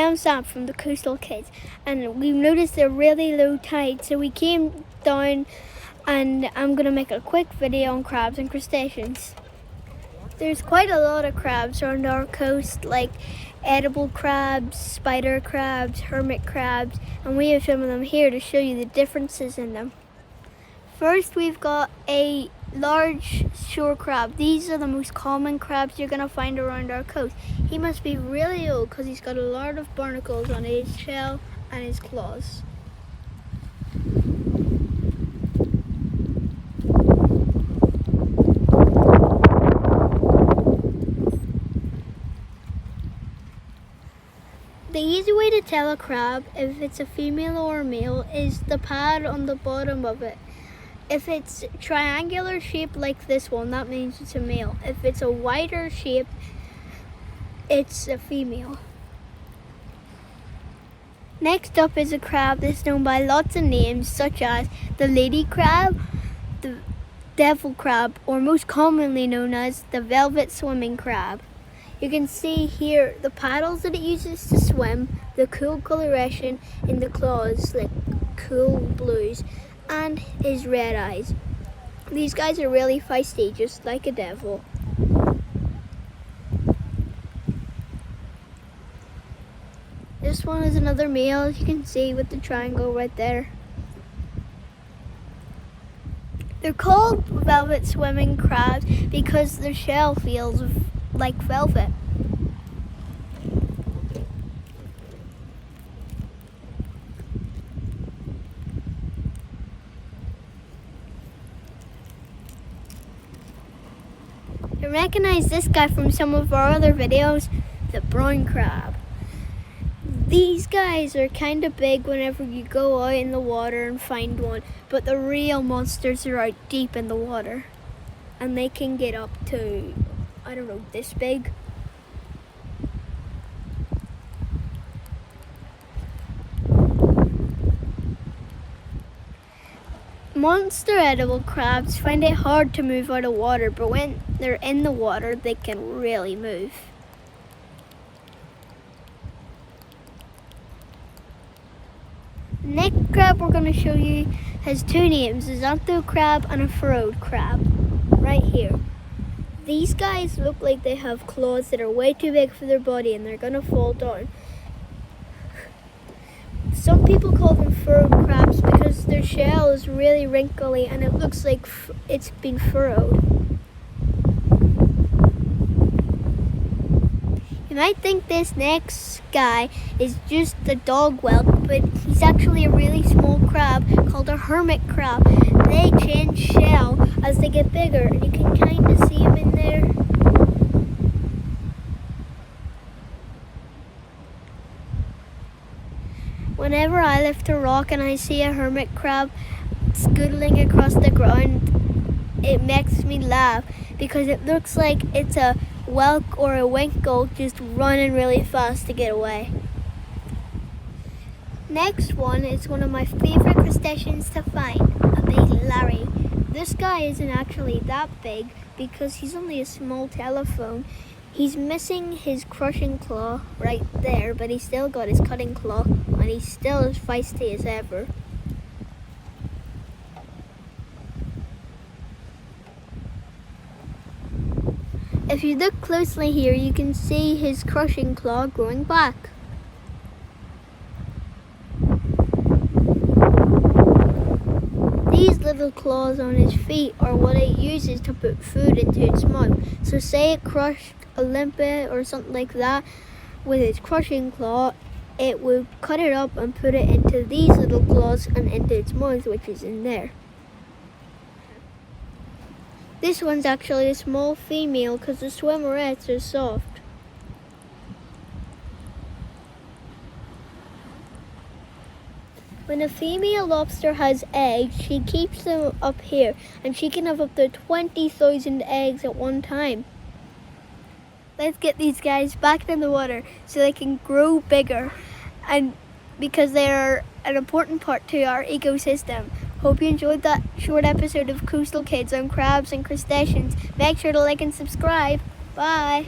I'm Sam from the Coastal Kids, and we've noticed a really low tide, so we came down and I'm going to make a quick video on crabs and crustaceans. There's quite a lot of crabs around our coast, like edible crabs, spider crabs, hermit crabs, and we have some of them here to show you the differences in them. First, we've got a large shore crab. These are the most common crabs you're going to find around our coast. He must be really old because he's got a lot of barnacles on his shell and his claws. The easy way to tell a crab if it's a female or a male is the pad on the bottom of it. If it's triangular shape like this one, that means it's a male. If it's a wider shape, it's a female. Next up is a crab that's known by lots of names, such as the lady crab, the devil crab, or most commonly known as the velvet swimming crab. You can see here the paddles that it uses to swim, the cool coloration in the claws, like cool blues, and his red eyes. These guys are really feisty, just like a devil. This one is another male, as you can see with the triangle right there. They're called velvet swimming crabs because their shell feels like velvet. You recognize this guy from some of our other videos, the brown crab. These guys are kind of big whenever you go out in the water and find one, but the real monsters are out deep in the water, and they can get up to, I don't know, this big. Monster edible crabs find it hard to move out of water, but when they're in the water, they can really move. The next crab we're going to show you has two names, a xantho crab and a furrowed crab, right here. These guys look like they have claws that are way too big for their body and they're going to fall down. Some people call them furrowed crabs because their shell is really wrinkly and it looks like it's been furrowed. You might think this next guy is just a dog whelk, but he's actually a really small crab called a hermit crab. They change shell as they get bigger, and you can kind of see him in there. Whenever I lift a rock and I see a hermit crab scuttling across the ground, it makes me laugh because it looks like it's a whelk or a winkle just running really fast to get away. Next one is one of my favorite crustaceans to find, a big Larry. This guy isn't actually that big because he's only a small telephone. He's missing his crushing claw right there, but he's still got his cutting claw and he's still as feisty as ever. If you look closely here, you can see his crushing claw growing back. These little claws on his feet are what it uses to put food into its mouth. So say it crushed a limpet or something like that with its crushing claw, it will cut it up and put it into these little claws and into its mouth, which is in there. This one's actually a small female because the swimmerettes are soft. When a female lobster has eggs, she keeps them up here and she can have up to 20,000 eggs at one time. Let's get these guys back in the water so they can grow bigger, and because they are an important part to our ecosystem. Hope you enjoyed that short episode of Coastal Kids on crabs and crustaceans. Make sure to like and subscribe. Bye.